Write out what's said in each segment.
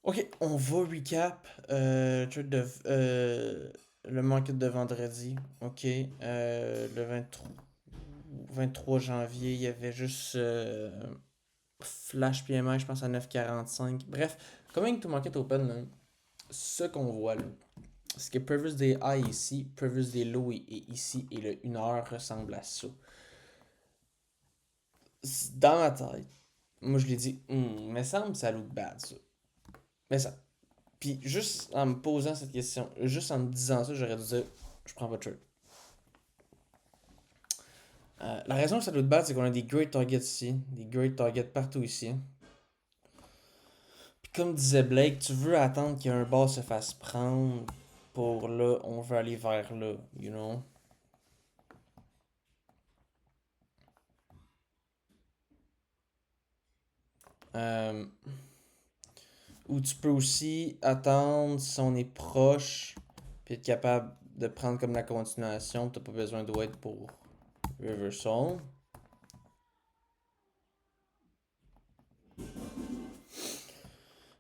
Ok, on va recap le market de vendredi. Ok, le 23 janvier, il y avait juste Flash PMI, je pense à 9,45. Bref, coming to market open, là, ce qu'on voit là, c'est que previous day high ici, previous day low est ici, et le 1 heure ressemble à ça. Dans ma tête, moi je l'ai dit, me semble que ça look bad ça. Mais ça, puis juste en me posant cette question, juste en me disant ça, j'aurais dû dire, je prends pas de trade. La raison que ça doit te battre, c'est qu'on a des great targets ici, des great targets partout ici. Puis comme disait Blake, tu veux attendre qu'un bas se fasse prendre pour là, on veut aller vers là, you know. Euh, ou tu peux aussi attendre si on est proche, puis être capable de prendre comme la continuation, t'as pas besoin de wait pour reversal.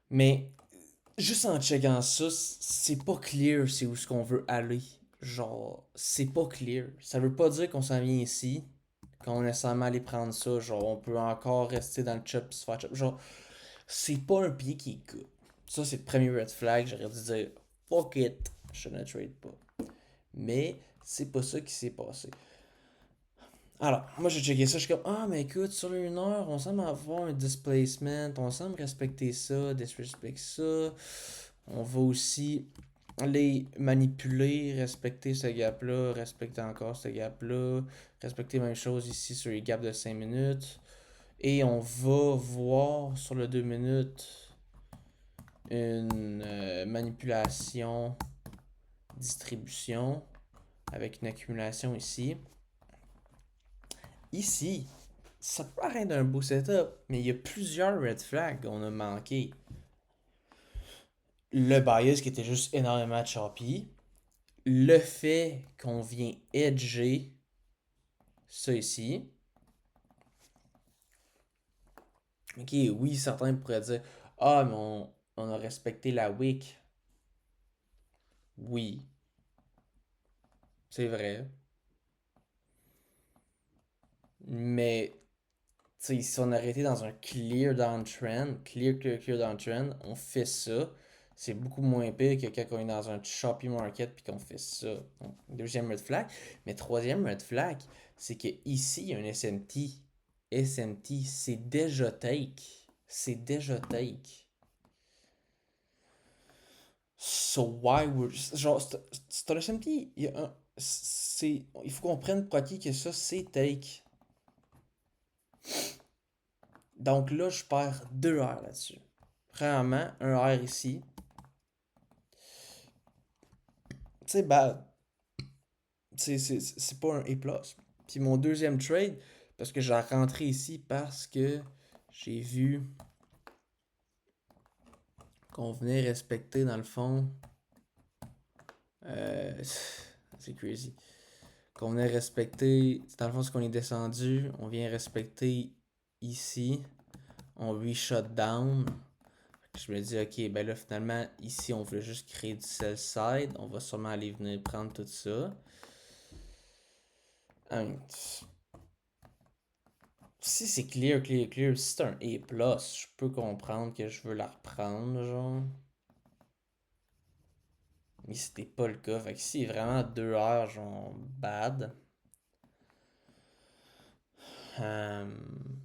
Mais juste en checkant ça, c'est pas clear c'est où ce qu'on veut aller. Genre, c'est pas clear. Ça veut pas dire qu'on s'en vient ici, qu'on est nécessairement aller prendre ça. Genre, on peut encore rester dans le chop pis se faire chop. Genre, c'est pas un pied qui est good. Ça, c'est le premier red flag. J'aurais dû dire, fuck it, je ne trade pas. Mais, c'est pas ça qui s'est passé. Alors, moi j'ai checké ça, je suis comme, ah, mais écoute, sur le 1 heure, on semble avoir un displacement, on semble respecter ça, disrespect ça. On va aussi les manipuler, respecter ce gap-là, respecter encore ce gap-là, respecter la même chose ici sur les gaps de 5 minutes. Et on va voir sur le 2 minutes une manipulation, distribution, avec une accumulation ici. Ici, ça paraît d'un beau setup, mais il y a plusieurs red flags qu'on a manqué. Le bias qui était juste énormément choppy. Le fait qu'on vient edger ça ici. Ok, oui, certains pourraient dire, ah, mais on a respecté la wick. Oui, c'est vrai. Mais, tu sais, si on arrêtait dans un clear downtrend, clear downtrend, on fait ça. C'est beaucoup moins pire que quand on est dans un choppy market puis qu'on fait ça. Donc, deuxième red flag. Mais troisième red flag, c'est que ici, il y a un SMT. SMT, c'est déjà take. C'est déjà take. So why would. Genre, c'est un SMT. Il faut qu'on prenne pour acquis que ça, c'est take. Donc là, je perds 2 heures là-dessus. Premièrement, un R ici. C'est bad. C'est pas un A+. Puis mon deuxième trade, parce que j'ai rentré ici parce que j'ai vu qu'on venait respecter dans le fond. Euh, c'est crazy. Qu'on venait respecter. Dans le fond, ce qu'on est descendu, on vient respecter ici. On re-shut down. Je me dis, ok, ben là, finalement, ici, on veut juste créer du sell side. On va sûrement aller venir prendre tout ça. Hum, Si c'est clear, si c'est un A+, je peux comprendre que je veux la reprendre, genre. Mais c'était pas le cas. Fait que si vraiment 2 heures, genre, bad. Hum,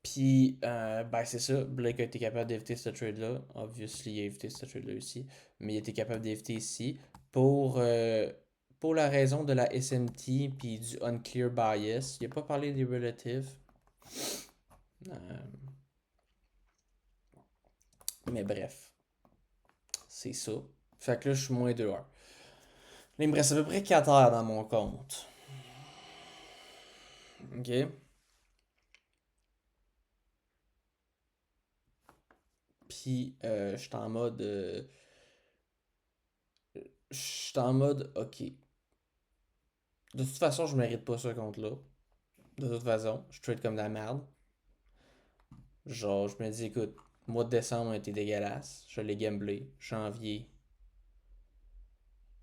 Puis, ben c'est ça, Blake a été capable d'éviter ce trade-là. Obviously, il a évité ce trade-là aussi. Mais il a été capable d'éviter ici pour la raison de la SMT puis du unclear bias. Il a pas parlé des relatives. Euh, mais bref, c'est ça. Fait que là, je suis moins 2 heures. Là, il me reste à peu près 4 heures dans mon compte. OK? Puis, je suis en mode. Je suis en mode, OK. De toute façon, je mérite pas ce compte-là. De toute façon, je trade comme de la merde. Genre, je me dis, écoute, Mois de décembre a été dégueulasse. Je l'ai gamblé. Janvier,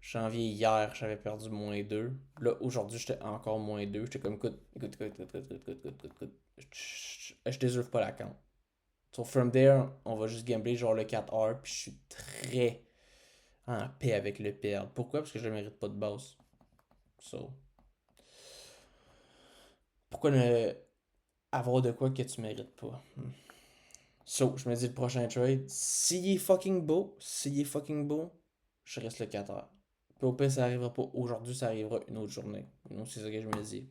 hier, j'avais perdu -2. Là, aujourd'hui, j'étais encore -2. J'étais comme, écoute. Je déserve pas la compte. So, from there, on va juste gambler genre le 4 heures. Puis je suis très en paix avec le perdre. Pourquoi? Parce que je ne mérite pas de base. So, pourquoi ne avoir de quoi que tu mérites pas? So, je me dis le prochain trade, s'il est fucking beau, je reste le 4 heures. Puis au pire, ça arrivera pas aujourd'hui, ça arrivera une autre journée. Donc, c'est ça que je me dis.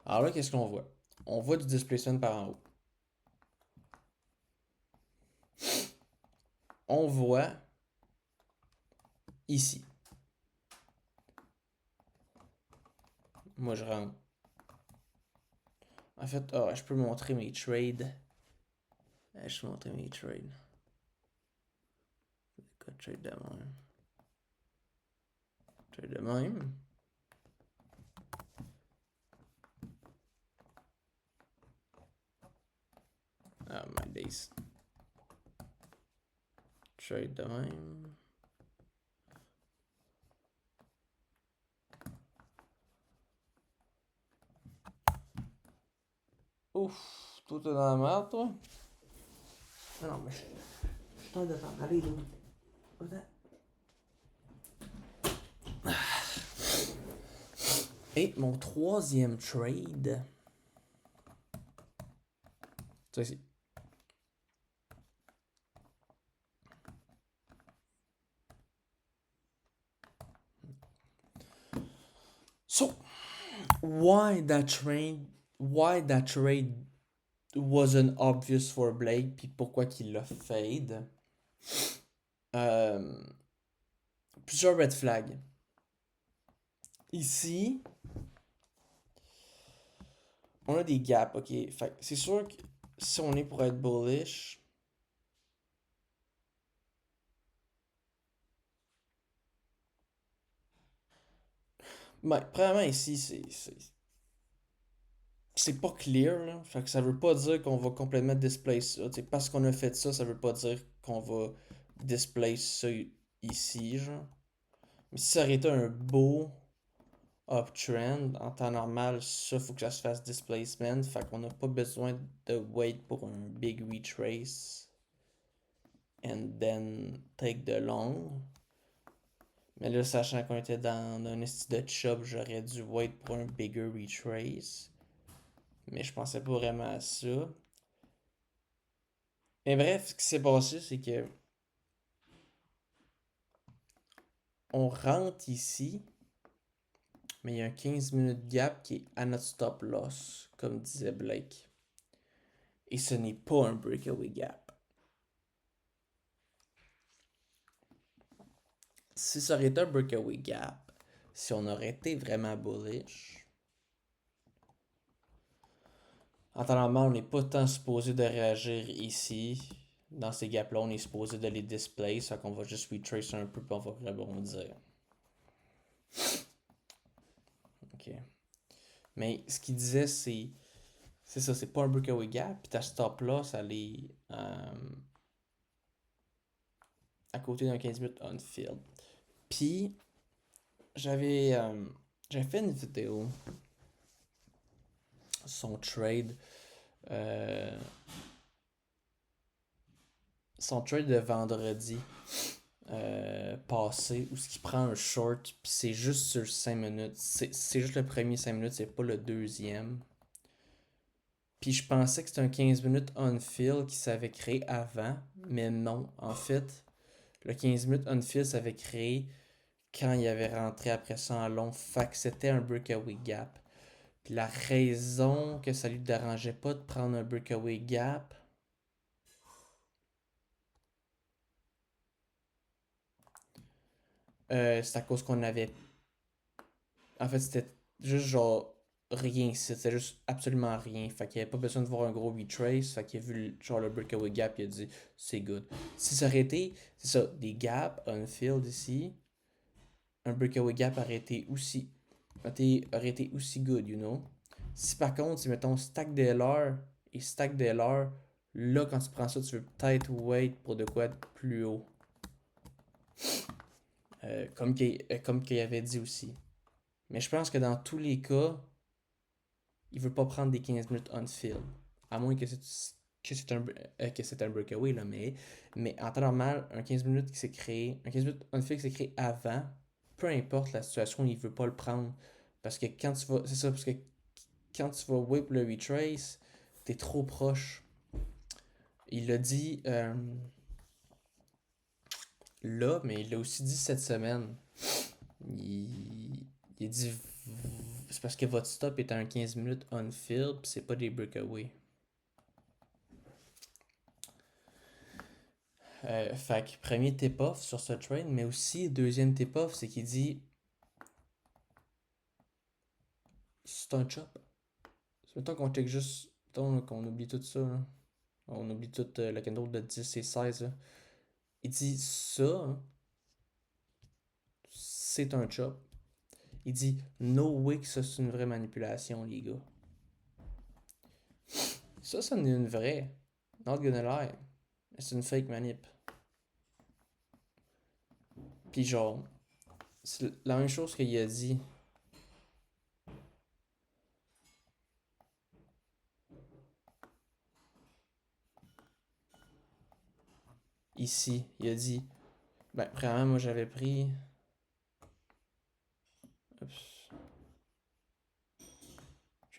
Alors là, qu'est-ce qu'on voit? On voit du displacement par en haut. On voit ici. Moi, je rentre. En fait, je peux montrer mes trades. Je peux montrer mes trades. Trade de même. Trade de même. Ah, my days. Trade de même. Ouf, tout est dans la merde, toi? Non, mais je tente de t'en aller, là. Et mon troisième trade. Ça ici. So, why that trade wasn't obvious for Blake, puis pourquoi qu'il l'a fade? Plusieurs red flags. Ici, on a des gaps, ok? Fait c'est sûr que si on est pour être bullish, premièrement ici, c'est pas clear, là. Fait que ça veut pas dire qu'on va complètement displace ça. T'sais, parce qu'on a fait ça, ça veut pas dire qu'on va displace ça ici, genre. Mais si ça aurait été un beau uptrend, en temps normal, ça, faut que ça se fasse displacement. Fait qu'on n'a pas besoin de wait pour un big retrace. And then take the long. Mais là, sachant qu'on était dans un style de chop, j'aurais dû wait pour un bigger retrace. Mais je pensais pas vraiment à ça. Mais bref, ce qui s'est passé, c'est que on rentre ici, mais il y a un 15 minutes gap qui est à notre stop loss, comme disait Blake. Et ce n'est pas un breakaway gap. Si ça aurait été un breakaway gap, si on aurait été vraiment bullish, en temps normal, on n'est pas tant supposé de réagir ici. Dans ces gaps-là, on est supposé de les displace, fait qu'on va juste retrace un peu, puis on va rebondir. Ok. Mais ce qu'il disait, c'est ça, c'est pas un breakaway gap, puis ta stop loss, elle est à côté d'un 15 minutes on-field. Puis, j'avais fait une vidéo son trade son trade de vendredi passé où ce qui prend un short puis c'est juste sur 5 minutes, c'est juste le premier 5 minutes, c'est pas le deuxième. Puis je pensais que c'était un 15 minutes on-field qui s'avait créé avant, mais non, en fait le 15 minutes on-field s'avait créé quand il avait rentré après ça en long, fait que c'était un breakaway gap. Puis la raison que ça lui dérangeait pas de prendre un breakaway gap, c'est à cause qu'on avait. En fait, c'était juste genre rien ici. C'était juste absolument rien. Fait qu'il n'y avait pas besoin de voir un gros retrace. Fait qu'il a vu genre le breakaway gap. Il a dit c'est good. Si ça aurait été, c'est ça, des gaps on-field ici, un breakaway gap aurait été aussi good, you know. Si par contre, si mettons stack de l'heure et stack de l'heure. Là, quand tu prends ça, tu veux peut-être wait pour de quoi de plus haut. Comme qu'il avait dit aussi. Mais je pense que dans tous les cas, il veut pas prendre des 15 minutes on-field. À moins que c'est un breakaway, là, mais en temps normal, un 15 minutes qui s'est créé, un 15 minutes on-field qui s'est créé avant, peu importe la situation, il veut pas le prendre. Parce que quand tu vas. C'est ça, parce que quand tu vas whip le retrace, t'es trop proche. Il l'a dit là, mais il l'a aussi dit cette semaine. Il a dit c'est parce que votre stop est à un 15 minutes on-field, pis c'est pas des breakaways. Fait que premier tip-off sur ce train, mais aussi deuxième tip-off, c'est qu'il dit c'est un chop. Mettons qu'on check juste, mettons qu'on oublie tout ça, là. On oublie tout le candle de 10 et 16. Là. Il dit ça, hein, c'est un chop. Il dit no way que ça c'est une vraie manipulation, les gars. Ça, c'est une vraie. Not gonna lie. C'est une fake manip. Puis genre, c'est la même chose qu'il a dit. Ici, il a dit, ben, premièrement, moi j'avais pris. Oups.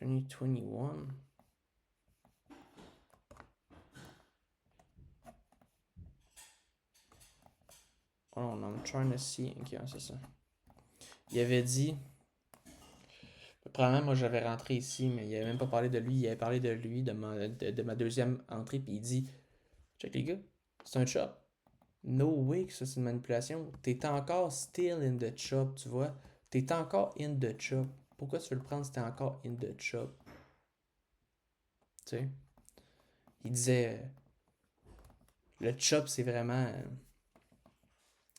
2021. Oh non, I'm trying to see. Ok, c'est ça. Il avait dit. Premièrement, moi j'avais rentré ici, mais il avait même pas parlé de lui. Il avait parlé de lui, de ma deuxième entrée, puis il dit check les gars, c'est un chop. No way que ça c'est une manipulation. T'es encore still in the chop, tu vois. T'es encore in the chop. Pourquoi tu veux le prendre si t'es encore in the chop? Tu sais. Il disait le chop c'est vraiment.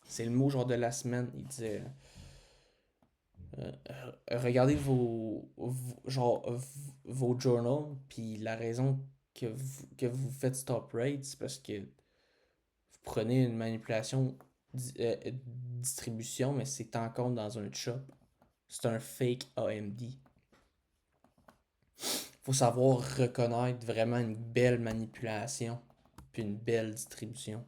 C'est le mot genre de la semaine. Il disait regardez vos journals, puis la raison que vous faites stop rate, c'est parce que vous prenez une manipulation distribution, mais c'est encore dans un chop. C'est un fake AMD. Faut savoir reconnaître vraiment une belle manipulation, puis une belle distribution.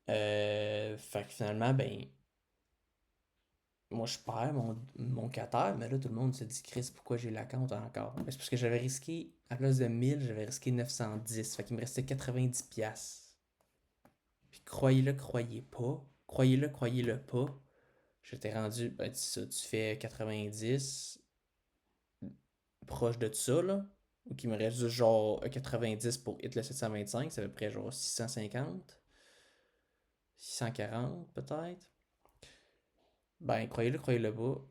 Fait que finalement, ben, moi je perds mon cater, mais là tout le monde se dit Chris, pourquoi j'ai la compte encore? Ben, c'est parce que j'avais risqué, à place de 1000, j'avais risqué 910. Fait qu'il me restait 90$. Puis croyez-le, croyez pas. Croyez-le, croyez-le pas. J'étais rendu, ben ça, tu fais 90, proche de ça, là. Ou qu'il me reste juste genre 90 pour hit le 725, c'est à peu près genre 650. 640 peut-être. Ben croyez-le, croyez-le pas.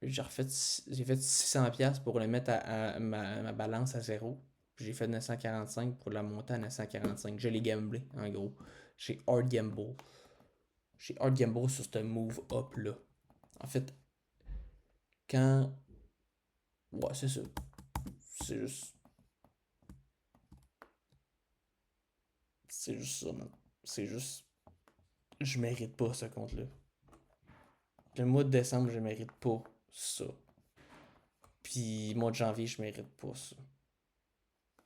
J'ai fait 600$ pour le mettre à ma balance à zéro. J'ai fait 945 pour la monter à 945. Je l'ai gamblé, en gros. J'ai hard gamble. J'ai hard gamble sur ce move up là. En fait, quand. Ouais, c'est ça. C'est juste. C'est juste ça, man. C'est juste. Je mérite pas ce compte-là. Le mois de décembre, je mérite pas ça. Puis, mois de janvier, je mérite pas ça.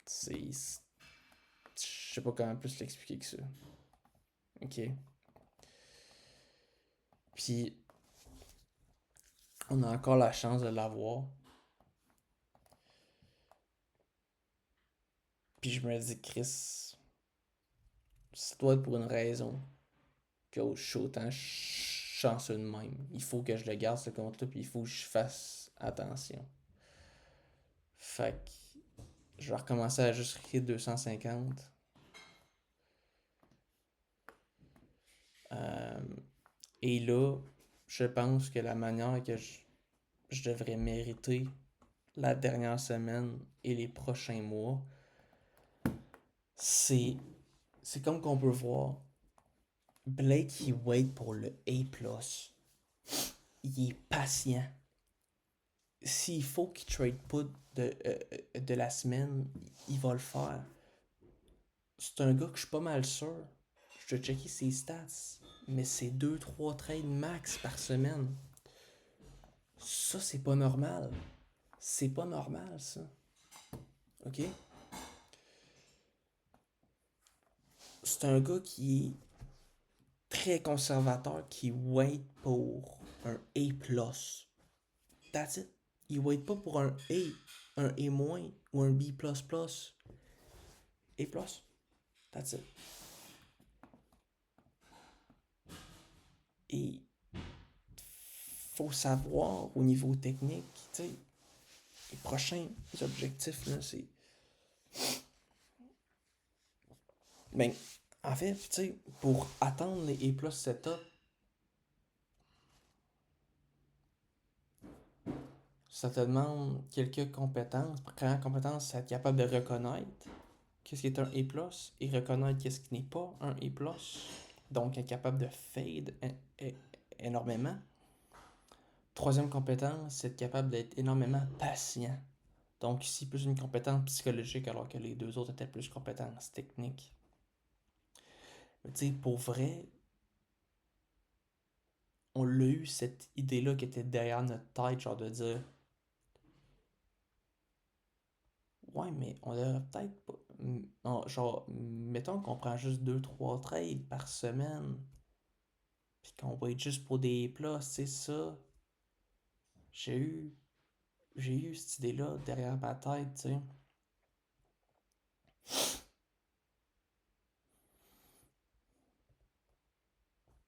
C'est. Je sais pas comment plus l'expliquer que ça. Ok. Puis, on a encore la chance de l'avoir. Puis je me dis, Chris, ça doit être pour une raison que je suis autant chanceux de même. Il faut que je le garde ce compte-là, puis il faut que je fasse attention. Fait que je vais recommencer à juste risquer 250. Euh, et là, je pense que la manière que je devrais mériter la dernière semaine et les prochains mois, c'est c'est comme qu'on peut voir Blake, il wait pour le A+. il est patient. S'il faut qu'il trade pas de la semaine, il va le faire. C'est un gars que je suis pas mal sûr. Je vais checker ses stats. Mais c'est 2-3 trades max par semaine. Ça, c'est pas normal. C'est pas normal, ça. OK? C'est un gars qui est très conservateur, qui wait pour un A+. That's it. Il wait pas pour un A- ou un B++. A+. That's it. Et faut savoir au niveau technique, tu sais, les prochains objectifs, là, c'est. Ben, en fait, tu sais, pour atteindre les A+ setup, ça te demande quelques compétences. Première compétence, c'est être capable de reconnaître qu'est-ce qui est un A+, et reconnaître qu'est-ce qui n'est pas un A+. Donc, être capable de fade énormément. Troisième compétence, c'est être capable d'être énormément patient. Donc, ici, plus une compétence psychologique, alors que les deux autres étaient plus compétences techniques. Mais tu sais, pour vrai, on l'a eu cette idée-là qui était derrière notre tête, genre de dire ouais, mais on devrait peut-être pas. Genre, mettons qu'on prend juste 2-3 trades par semaine, puis qu'on va être juste pour des plats, c'est ça. J'ai eu, j'ai eu cette idée-là derrière ma tête, tu sais.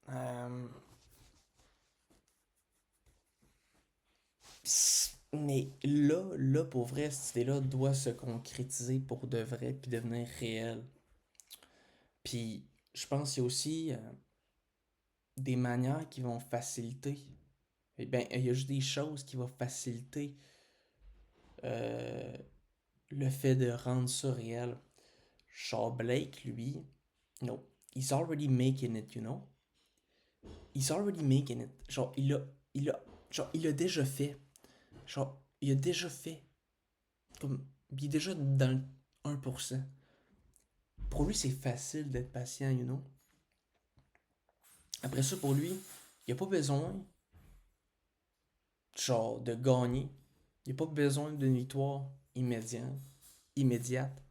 Euh, mais là, pour vrai, cette idée-là doit se concrétiser pour de vrai, puis devenir réelle. Puis, je pense qu'il y a aussi des manières qui vont faciliter. Eh bien, il y a juste des choses qui vont faciliter euh, le fait de rendre ça réel. Genre Blake, lui, no, he's already making it, you know? He's already making it. Genre, il a déjà fait. Genre, il a déjà fait. Comme, il est déjà dans le 1%. Pour lui, c'est facile d'être patient, you know? Après ça, pour lui, il a pas besoin, genre, de gagner. Il a pas besoin d'une victoire immédiate.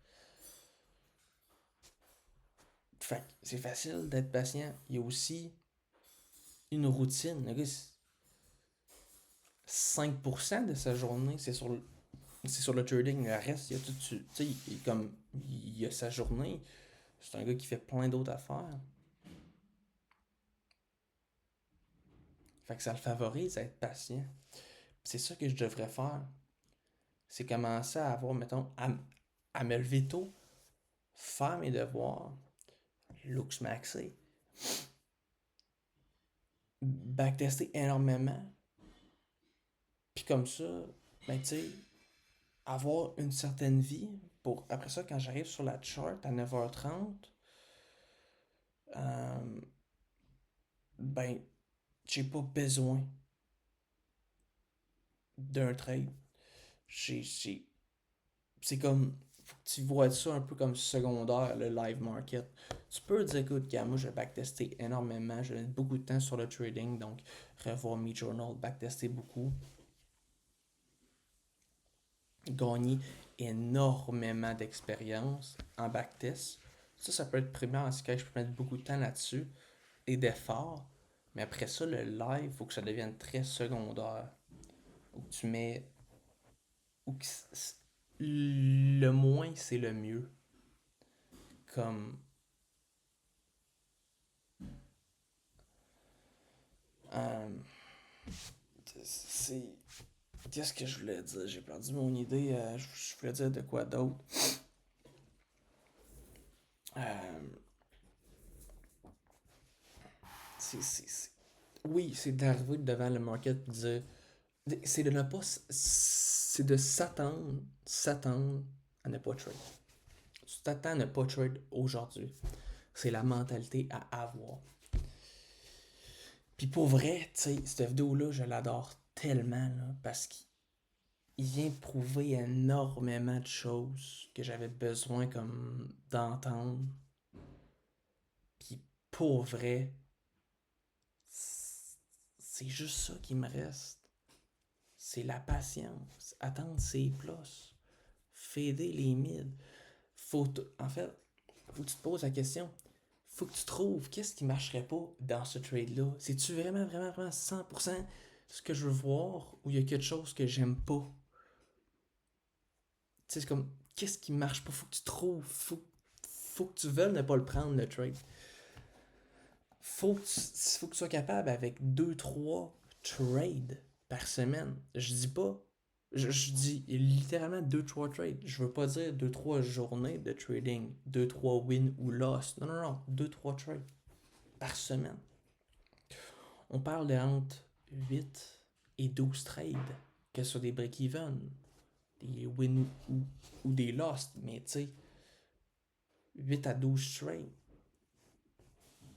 Fait c'est facile d'être patient. Il y a aussi une routine. Le gars, 5% de sa journée, c'est sur le trading. Le reste, il y a tout. Tu sais, il y a sa journée. C'est un gars qui fait plein d'autres affaires. Fait que ça le favorise à être patient. C'est ça que je devrais faire. C'est commencer à avoir, mettons, à me lever tôt, faire mes devoirs, looks maxé, backtester énormément. Puis comme ça, ben tu sais, avoir une certaine vie pour après ça, quand j'arrive sur la chart à 9h30, euh, ben j'ai pas besoin d'un trade. C'est comme, faut que tu vois ça un peu comme secondaire, le live market. Tu peux dire, écoute, moi je vais backtester énormément, je vais mettre beaucoup de temps sur le trading, donc revoir mes journals, backtester beaucoup, gagner énormément d'expérience en backtest. Ça peut être primaire en ce cas, je peux mettre beaucoup de temps là-dessus et d'efforts. Mais après ça, le live, il faut que ça devienne très secondaire. Où tu mets. Où le moins, c'est le mieux. Comme. euh, c'est. Qu'est-ce que je voulais dire? J'ai perdu mon idée. Je voulais dire de quoi d'autre. Euh, oui, c'est d'arriver devant le market et de dire. C'est de ne pas. C'est de s'attendre à ne pas trade. Tu t'attends à ne pas trade aujourd'hui. C'est la mentalité à avoir. Puis pour vrai, tu sais, cette vidéo-là, je l'adore tellement, là, parce qu'il vient prouver énormément de choses que j'avais besoin comme d'entendre. Puis pour vrai, c'est juste ça qui me reste. C'est la patience. Attendre ses plus. Fader les mids. En fait, faut que tu te poses la question. Faut que tu trouves qu'est-ce qui marcherait pas dans ce trade-là. C'est-tu vraiment, vraiment, vraiment 100% ce que je veux voir ou il y a quelque chose que j'aime pas? Tu sais, c'est comme, qu'est-ce qui marche pas? Faut que tu trouves. Faut que tu veuilles ne pas le prendre, le trade. Faut que tu sois capable avec deux trois trades par semaine. Je dis pas. Je dis littéralement deux trois trades. Je veux pas dire deux trois journées de trading. Deux trois wins ou loss. Non, non, non. Deux trois trades par semaine. On parle de entre 8 et 12 trades. Que ce soit des break-even, des wins ou des loss. Mais tu sais, 8 à 12 trades.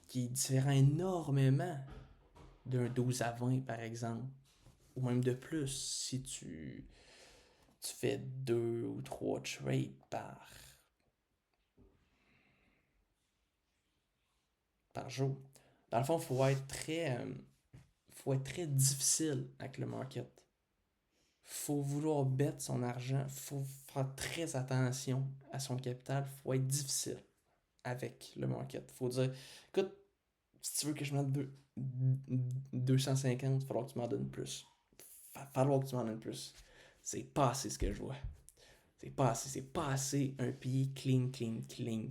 Qui diffère énormément d'un 12 à 20 par exemple. Ou même de plus si tu fais deux ou trois trades par jour. Dans le fond, faut être très difficile avec le market. Faut vouloir bet son argent, faut faire très attention à son capital, faut être difficile avec le market. Faut dire, écoute, si tu veux que je mette 250, il va falloir que tu m'en donnes plus. Il va falloir que tu m'en donnes plus. C'est pas assez ce que je vois. C'est pas assez un pied clean, clean, clean.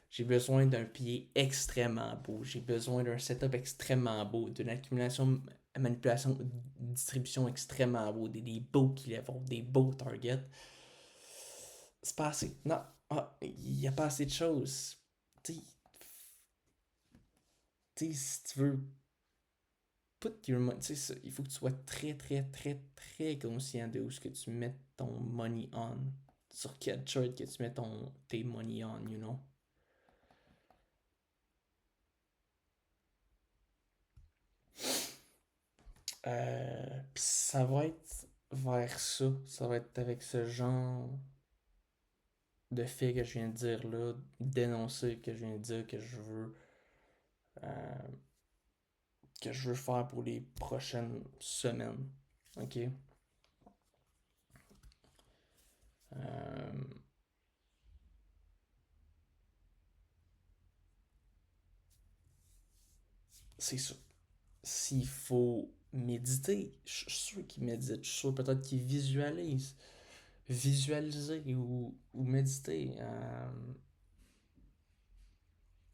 J'ai besoin d'un pied extrêmement beau. J'ai besoin d'un setup extrêmement beau, d'une accumulation, manipulation, distribution extrêmement beau, des beaux qui vont, des beaux targets. C'est pas assez. Non, il n'y a pas assez de choses. Tu sais, si tu veux put your money, il faut que tu sois très, très, très, très conscient de où ce que tu mets ton money on. Sur quel chart que tu mets tes money on, you know. Puis ça va être vers ça. Ça va être avec ce genre de fait que je viens de dire là, d'énoncer que je viens de dire euh, que je veux faire pour les prochaines semaines. Ok? Euh, c'est ça. S'il faut méditer, je suis sûr qu'il médite. Je suis sûr peut-être qu'il visualise. Visualiser ou méditer.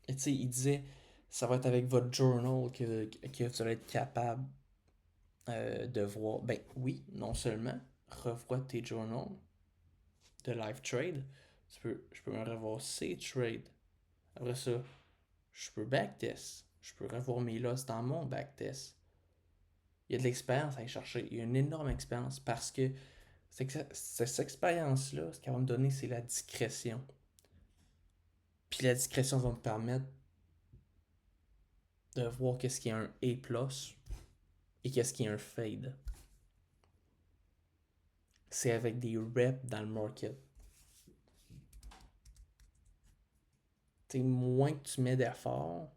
Et tu sais, il disait, ça va être avec votre journal que vous allez être capable de voir. Ben oui, non seulement, revois tes journals de live trade. Je peux me revoir ces trades. Après ça, je peux backtest. Je peux revoir mes loss dans mon backtest. Il y a de l'expérience à aller chercher. Il y a une énorme expérience parce que cette expérience-là, ce qu'elle va me donner, c'est la discrétion. Puis la discrétion va me permettre de voir qu'est-ce qui est un A+, et qu'est-ce qui est un fade. C'est avec des reps dans le market. T'sais, moins que tu mets d'efforts,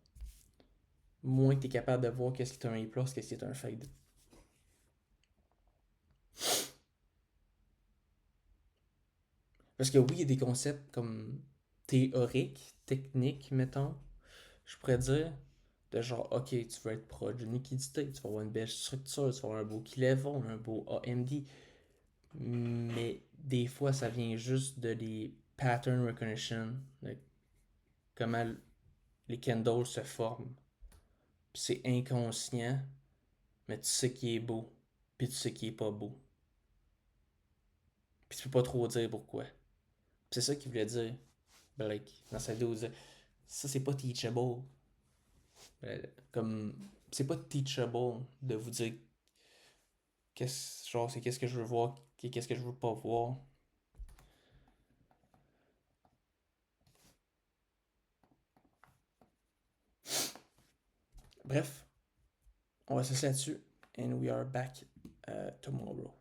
moins que tu es capable de voir qu'est-ce qui est un A+, qu'est-ce qui est un fade. Parce que oui, il y a des concepts comme théoriques, techniques, mettons, je pourrais dire, de genre, ok, tu veux être proche d'une liquidité, tu vas avoir une belle structure, tu vas avoir un beau key level, un beau AMD, mais des fois, ça vient juste de les pattern recognition, de comment les candles se forment. Puis c'est inconscient, mais tu sais qui est beau, puis tu sais qui est pas beau. Puis tu peux pas trop dire pourquoi. Puis c'est ça qu'il voulait dire, Blake, dans sa vidéo. Ça, c'est pas teachable. Comme, c'est pas teachable de vous dire genre, c'est qu'est-ce que je veux voir, qu'est-ce que je veux pas voir. Bref, on va se laisser là-dessus. And we are back tomorrow.